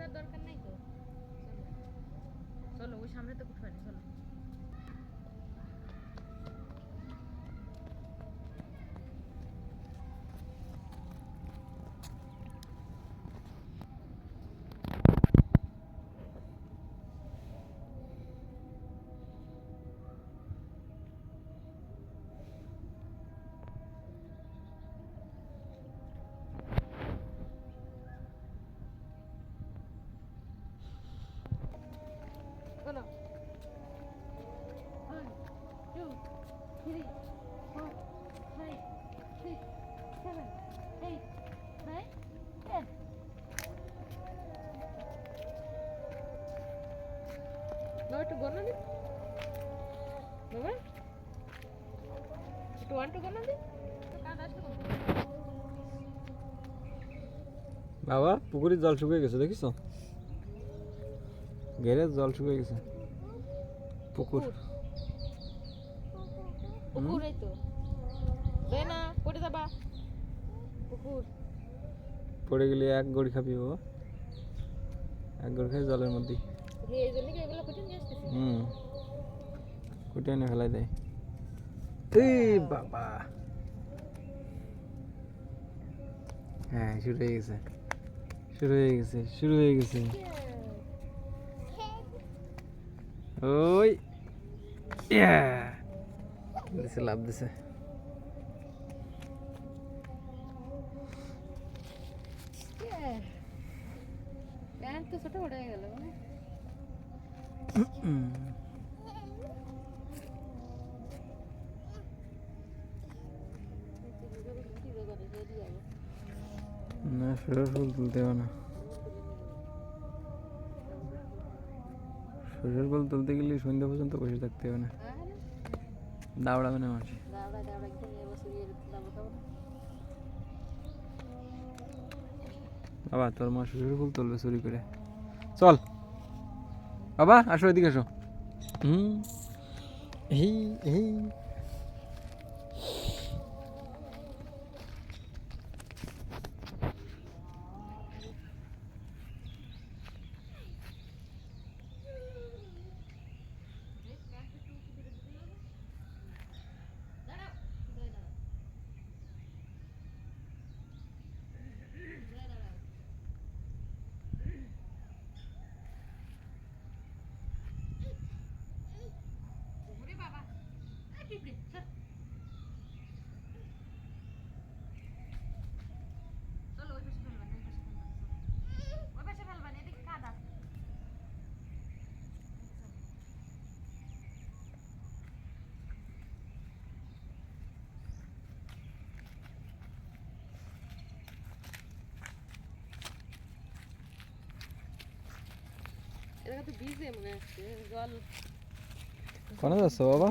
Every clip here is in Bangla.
কুটার দরকার নাই তো, চলো ওই সামনে তো কুটবানি, চলো। চলো 1 2 3 4 5 6 7 8 9 10। বাবা একটু গণনা দি, বাবা একটু 1 2 গণনা দি, তো কাজ আসলে বলতে। বাবা পুকুরের জল শুকিয়ে গেছে, দেখিস? ঘেরে জল শুকিয়ে গেছে পুকুর। পুকুর এই তো, দে না পড়ে যাবা পুকুর। পড়ে গেলে এক গড়ি খাবি বাবা, এক গড়ি খাই জলের মধ্যে। এই জন্য কি এগুলো কুটে নিয়ে আসতেছি? কুটে এনে ফেলাই দেয়। এই বাবা, হ্যাঁ শুরু হয়ে গেছে, শুরু হয়ে গেছে, শুরু হয়ে গেছে। ওই দিছে, লাভ দিছে। প্যান্ট তো ছোট বড় হয়ে গেল। না শরীর ফুল তুলতে হবে না, শরীর ফুল তুলতে গেলে সন্ধ্যা পর্যন্ত বসে থাকতে হবে না, দাওড়াবে না মানুষ। বাবা তোর মা শরীর ফুল তুলবে চুরি করে, চল বাবা আসো এদিকে আসো। এই এই এটা তো ভিজে মনে হচ্ছে জল। কোনে যাচ্ছ বাবা?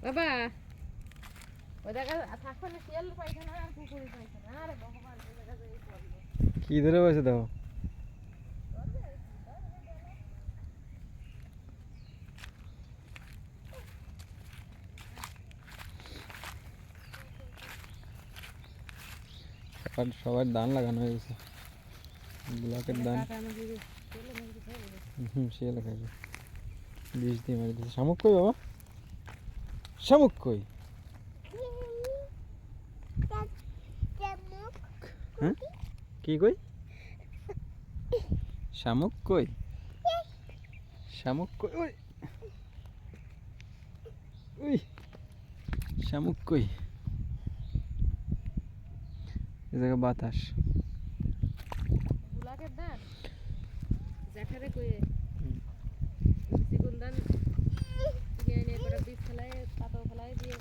বাবা ওই জায়গা থাকবে না, শিয়াল পাইখানা আর কুকুরি পাইখানা। আরে ভগবান, ওই জায়গা যাই করবো কি ধরে বসে দেখো? সবার ধান লাগানো হয়ে গেছে, ব্লকের ধান। শিয়ালে খাইবে, বিষ দিয়ে মারি দিচ্ছে। শামুক কই বাবা? শামুক কই? হ্যাঁ কি কই? শামুক কই? শামুক কই? ওই ওই শামুক কই? এ জায়গা বাতাস। ব্লকের ধান জ্যাঠারে কয়ে চিকন ধান কিনে এনে করে বীজ ফেলায়, পাতাও ফেলায় দিয়ে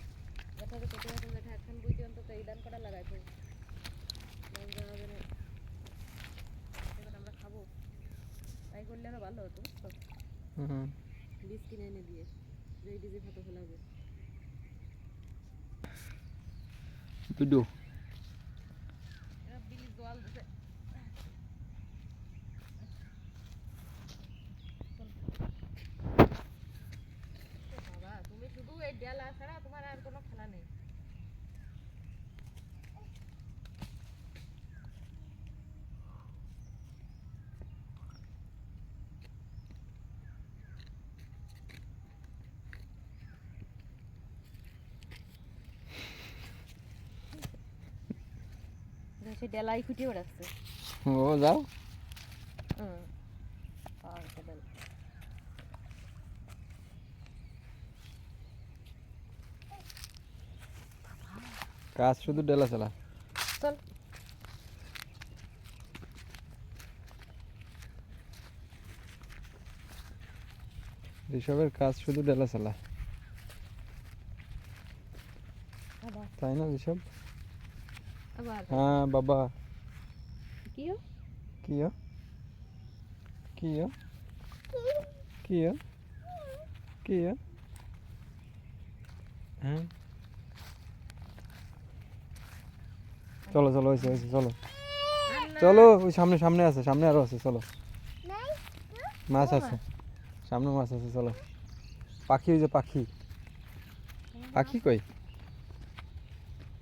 জ্যাঠারে কেটে এখন জ্যাঠা একখান বুঝতে অন্তত এই ধান কটা লাগাইছে। হবে না, আমরা খাবো, তাই করলে আরো ভালো হতো বুঝছো। বীজ কিনে এনে দিয়ে যে বীজে পাতা ফেলাবে। ভিডিও বিলি জল দিতে বাবা, তুমি শুধু এই ডেলা ছাড়া তোমার আর কোনো খেলা নেই। সে ডেলাই ফুটিয়ে বেড়াচ্ছে। ও যাও হুম পাওয়া গেছে ডেলা। কাজ শুধু ডেলা চালা। চল ঋষভের কাজ শুধু ডেলা চালা, আবার তাই না ঋষভ? আবার হ্যাঁ বাবা। কি কি ও? কি ও? কি ও? কি ও? হ্যাঁ চলো চলো, হয়েছে হয়েছে, চলো চলো। ওই সামনে সামনে আছে, সামনে আরো আছে, চলো। মাছ আছে সামনে, মাছ আছে, চলো। পাখি, ওই যে পাখি, পাখি কই?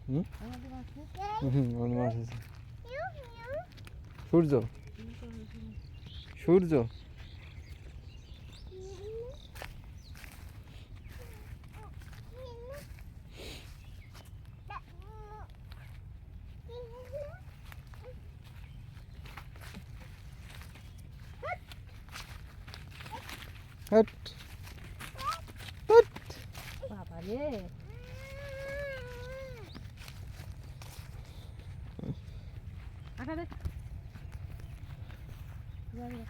হুম হুম, ওই মাছ আছে। সূর্য, সূর্য। Hot hot. বাবা রে আটা দেখ যা যা।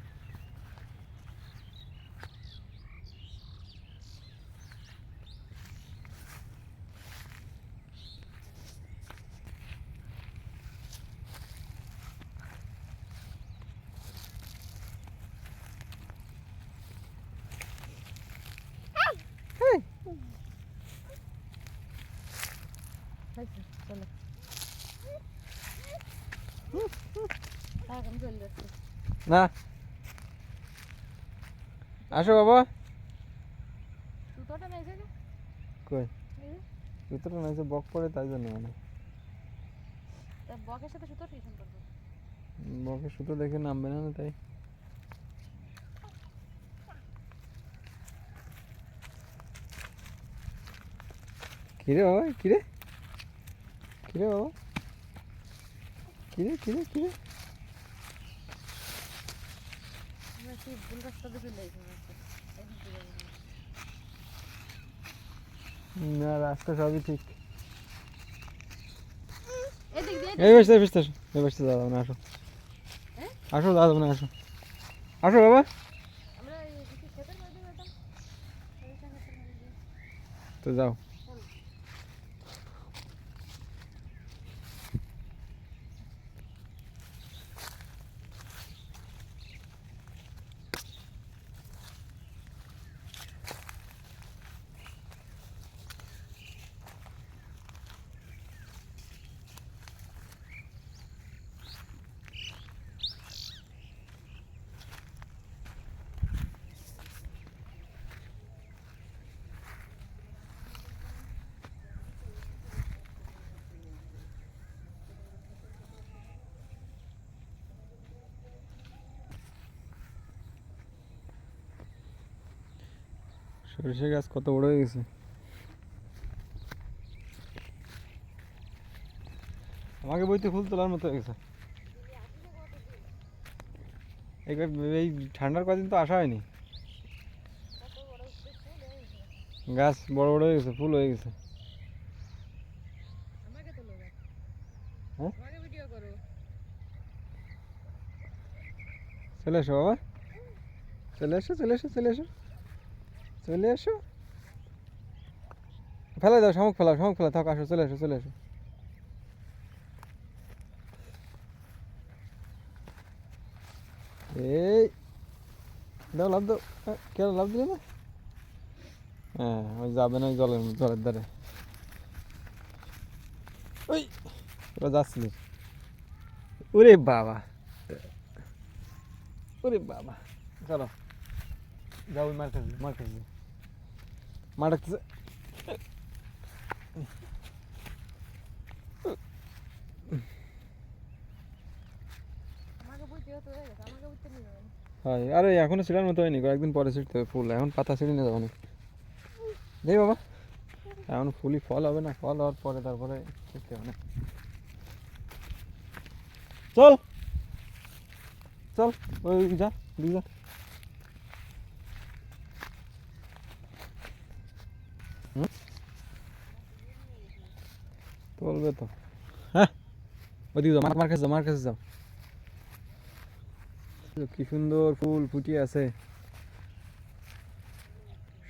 হয়েছে, চলো থাক, আমি চলে যাচ্ছি। না, আসো বাবা। জুতোটা নেই যে কই এই যে। জুতোটা নাই, যে বক পরে তাই জন্য মানে। তা বকের সাথে সুতো টিউশন করবো। বকের সুতো দেখে নামবে না, তাই। কিরে বাবা, কিরে কিরে বাবা, কিরে কিরে কিরে? আমরা কি ভুল রাস্তা দিয়ে চলে যাই এদিক দিয়ে যাবো না। না, রাস্তা সবই ঠিক। এদিক দিয়ে এই বসতে বসতে আসো, এই বসতে দাদা না, আসো হ্যাঁ? আসো দাদা না, আসো আসো বাবা। আমরা এই কিছু ক্ষেতের মধ্যে যেতাম সরিষা ক্ষেতের মধ্যে দিয়ে। তো যাও। চল সরিষা গাছ কত বড় হয়ে গেছে। আমাকে বইতে ফুল তোলার মতো হয়ে গেছে। এই ঠান্ডার কদিন তো আসা হয়নি, কত বড় ফুল হয়েছে। গাছ বড় বড় হয়ে গেছে, ফুল হয়ে গেছে। আমাকে তো লোক হ্যাঁ আমাকে ভিডিও করো। চলে এসো বাবা, চলে এসো চলে এসো চলে এসো চলে এসো। ফেলে দাও, শামুক ফেলাও, শামুক ফেলা থাক, আসো চলে এসো চলে এসো। এই দাও, লাভ দাও। কেন লাভ দিলে না? হ্যাঁ, ওই যাবে না ওই জলের জলের ধারে। ওই ওরা যাচ্ছিলি। ওরে বাবা, ওরে বাবা, চলো যাও, ওই মার কাছে মার কাছে মা ডাকতেছে। আমাকে বুঝতে হতো হয়ে গেছে, আমাকে বুঝতে নিয়ে যাবেন। হয়, আরে এখনো ছিঁড়ার মতো হয়নি, কয়েকদিন পরে ছিঁড়তে হবে ফুল, এখন পাতা ছিঁড়ে নিয়ে যাবো না। দেই বাবা, এখন ফুলই ফল হবে না, ফল হওয়ার পরে তারপরে ছিঁড়তে হবে না। চল চল ওই যা দিকে যা। চলবে তো। হ্যাঁ ওদিকে যাও, মার কাছে যাও, মার কাছে যাও। কি সুন্দর ফুল ফুটিয়ে আছে,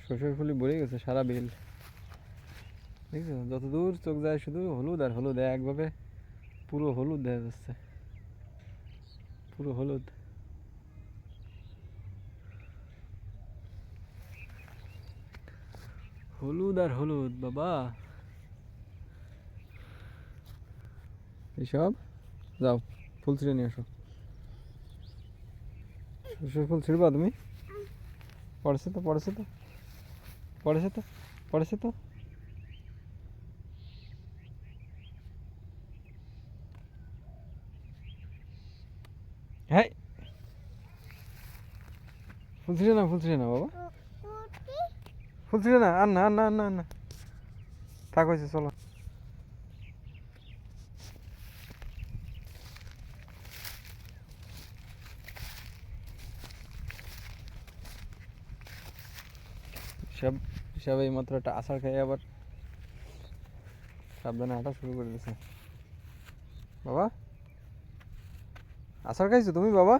শস্যের ফুলে ভরে গেছে সারা বিল। দেখছো যত দূর চোখ যায় শুধু হলুদ আর হলুদ, একভাবে পুরো হলুদ দেখা যাচ্ছে, পুরো হলুদ। হলুদ আর হলুদ বাবা। এইসব যাও ফুল ছিঁড়ে নিয়ে আসো। শস্যের ফুল ছিঁড়বা তুমি? পড়েছে তো পড়েছে তো পড়েছে তো পড়েছে তো। হ্যাঁ ফুল ছিঁড়ে না, ফুল ছিঁড়ে না বাবা, ফুল ছিঁড়ে না, আর না আর না আর না আর না, থাক হয়েছে চলো। সব সব এই মাত্র একটা আষাঢ় খেয়ে আবার সাবধানে হাঁটা শুরু করে দিয়েছে। বাবা আষাঢ় খাইছো তুমি? বাবা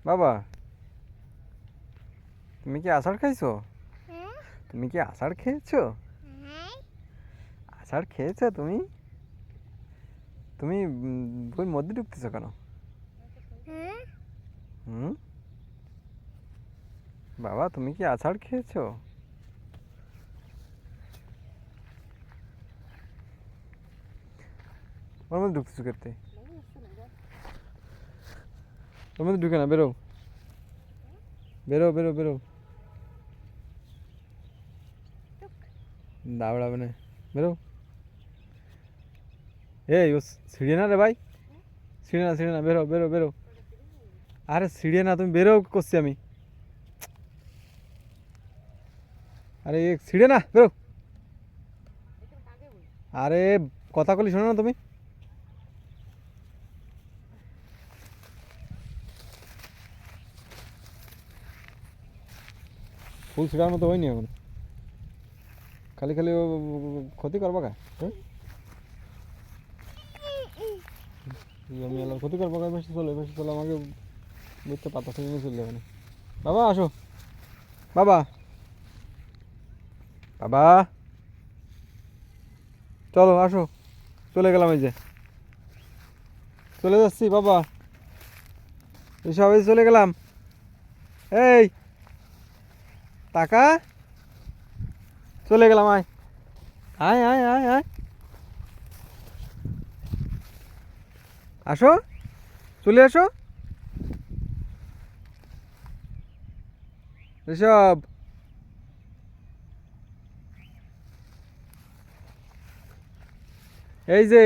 বাবা তুমি কি আষাঢ় খাইছো? তুমি কি আষাঢ় খেয়েছো? আষাঢ় খেয়েছো তুমি? তুমি বই মধ্যে ঢুকতেছো কেন? হুম বাবা তুমি কি আষাঢ় খেয়েছো? ওর মধ্যে ঢুকতেছো খেতে, ওর মধ্যে ঢুকে না, বেরো বেরো বেরো বেরো, দাঁড়াবে না, বেরো। এই ও ছিঁড়ে না রে ভাই, ছিঁড়ে না ছিঁড়ে না, বেরো বেরো বেরো। আরে ছিঁড়ে না, তুমি বেরো করছি আমি। আরে ছিঁড়ে না, বেরো। আরে কথা কলি শোনো না তুমি? ফুল ছিঁড়ার মতো হয়নি এখন, খালি খালি ও ক্ষতি করবা কা? আমি এলাম ক্ষতি করবো কা? বেশি চলো বেশি চলো, আমাকে বুঝতে পাতা থেকে নিয়ে চলে যাবে না। বাবা আসো, বাবা বাবা চলো আসো, চলে গেলাম, এই যে চলে যাচ্ছি বাবা, সবাই চলে গেলাম। এই টাকা চলে গেলাম, আয় আয় আয় আয় আয়, আসো চলে আসো। ঋষভ এই যে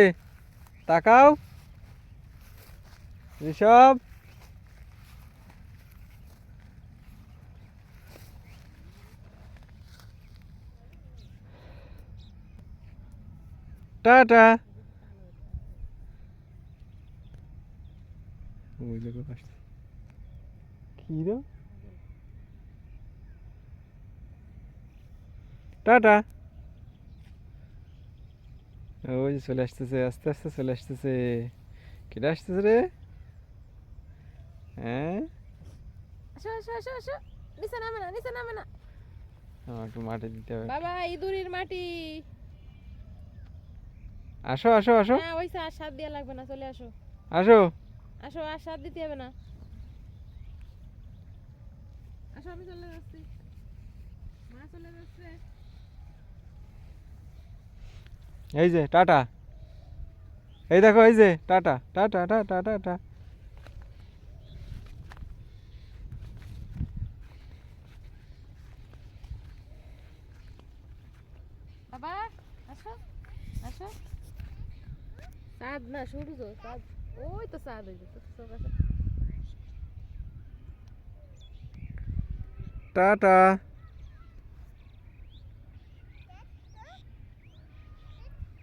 তাকাও, ঋষভ টাটা। ওই লোক আসছে কি রে, টাটা। ওই যে চলে আসতেছে, আস্তে আস্তে চলে আসতেছে। কেটে আসতেছে রে? হ্যাঁ আসো আসো আসো আসো, নিচে নামে না, নিচে নামে না। আমার একটু মাটি দিতে হবে। বাবা ইঁদুরের মাটি। আসো আসো আসো না ওই আর সাত দেওয়া লাগবে না, চলে আসো। আসো। আসো আর সাত দিতে হবে না, আসো আমি চলে যাচ্ছি, মা চলে যাচ্ছে। এই যে টাটা, এই দেখো এই যে টাটা টাটা টাটা টাটা। বাবা আসো আসো, চাঁদ না সূর্য, চাঁদ ওই তো চাঁদ, ওই যে চোখ আছে। টাটা।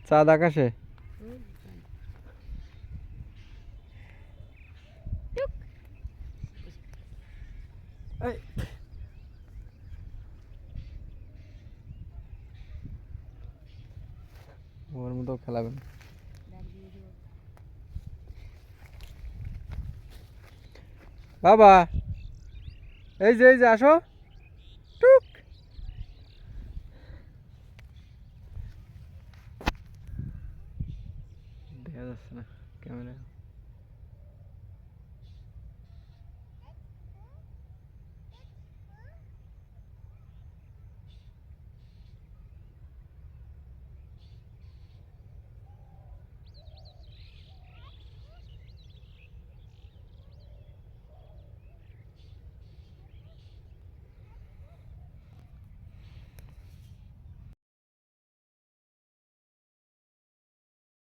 চাঁদ আকাশে। হুম, এই, ওর মতো খেলাবেন। ডাক দিয়ে দিও। বাবা এই যে আসো টুক। দেখা যাচ্ছে না ক্যামেরা।